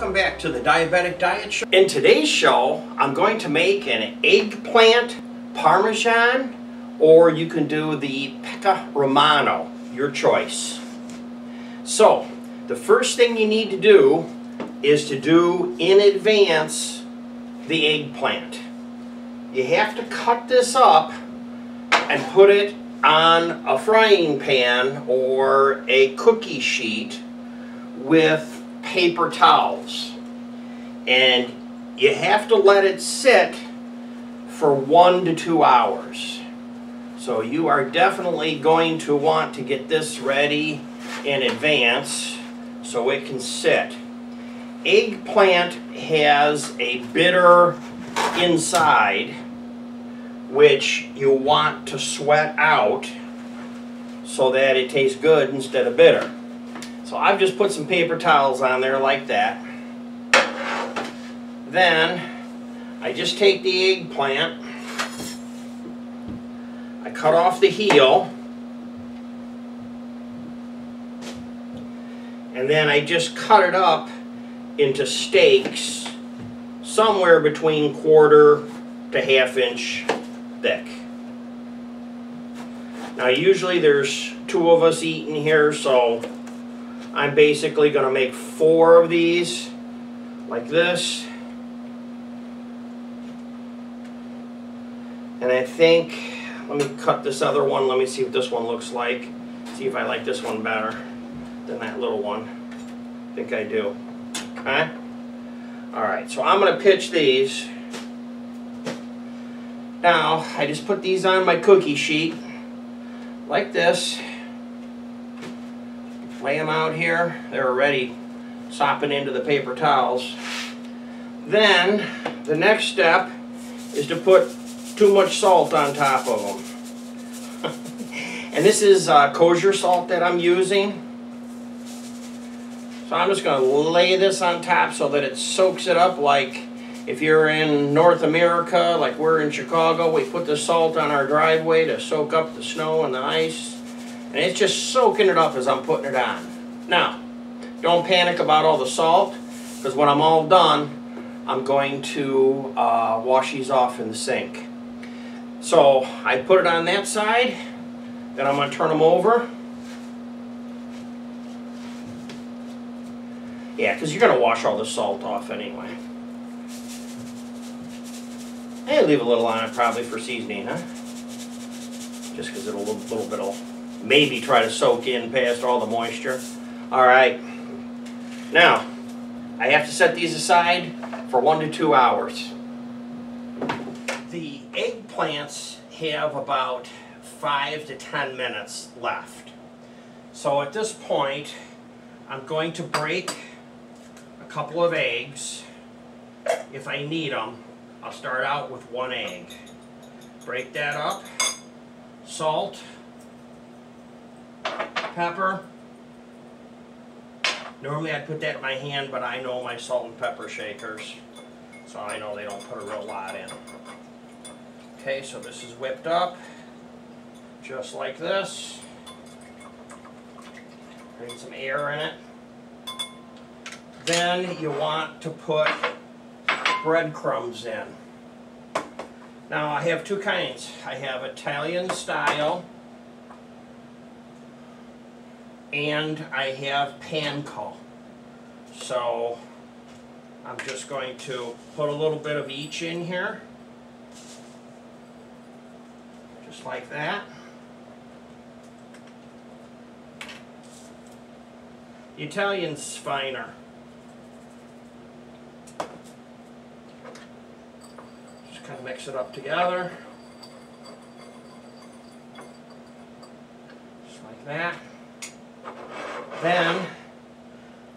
welcome back to the Diabetic Diet Show. In today's show, I'm going to make an eggplant parmesan, or you can do the pecca romano, your choice. So, the first thing you need to do is to do in advance the eggplant. You have to cut this up and put it on a frying pan or a cookie sheet with paper towels, and you have to let it sit for 1 to 2 hours. So you are definitely going to want to get this ready in advance so it can sit. Eggplant has a bitter inside which you want to sweat out so that it tastes good instead of bitter. So I've just put some paper towels on there like that. Then I just take the eggplant, I cut off the heel, and then I just cut it up into steaks somewhere between 1/4 to 1/2 inch thick. Now usually there's 2 of us eating here, so I'm basically going to make 4 of these like this. And I think, let me cut this other one, let me see what this one looks like. See if I like this one better than that little one. I think I do. Okay? Alright, so I'm going to pitch these. Now, I just put these on my cookie sheet like this. Lay them out here. They're already sopping into the paper towels. Then, the next step is to put too much salt on top of them. And this is kosher salt that I'm using. So I'm just going to lay this on top so that it soaks it up, like if you're in North America, like we're in Chicago, we put the salt on our driveway to soak up the snow and the ice. And it's just soaking it up as I'm putting it on. Now, don't panic about all the salt, because when I'm all done, I'm going to wash these off in the sink. So I put it on that side, then I'm going to turn them over. Yeah, because you're going to wash all the salt off anyway. And leave a little on it probably for seasoning, huh? Just because it'll a little bit will maybe try to soak in past all the moisture. Alright, now I have to set these aside for 1 to 2 hours. The eggplants have about 5 to 10 minutes left. So at this point, I'm going to break a couple of eggs. If I need them, I'll start out with 1 egg. Break that up, salt, pepper. Normally I'd put that in my hand, but I know my salt and pepper shakers, so I know they don't put a real lot in. Okay, so this is whipped up, just like this. Bring some air in it. Then you want to put breadcrumbs in. Now I have 2 kinds. I have Italian style, and I have panko. So I'm just going to put a little bit of each in here, just like that. The Italian's finer. Just kind of mix it up together, just like that. Then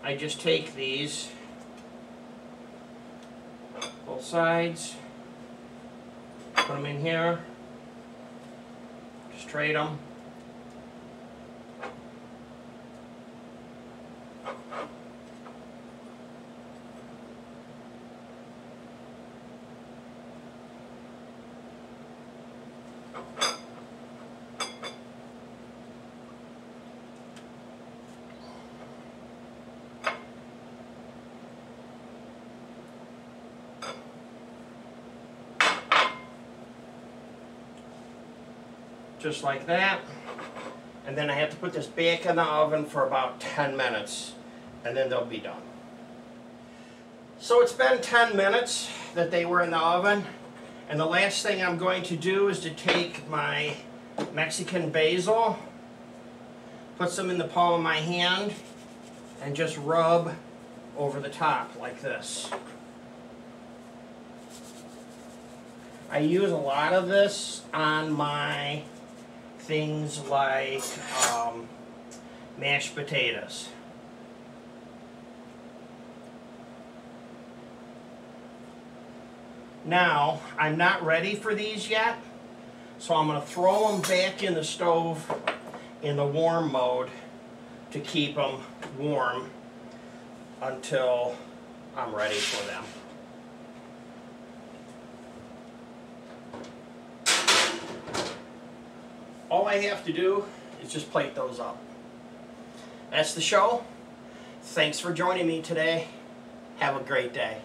I just take these, both sides, put them in here, straight them. just like that. And then I have to put this back in the oven for about 10 minutes, and then they'll be done. So it's been 10 minutes that they were in the oven, and the last thing I'm going to do is to take my Mexican basil, put some in the palm of my hand, and just rub over the top like this. I use a lot of this on my things like mashed potatoes. Now, I'm not ready for these yet, so I'm going to throw them back in the stove in the warm mode to keep them warm until I'm ready for them. All I have to do is just plate those up. That's the show. Thanks for joining me today. Have a great day.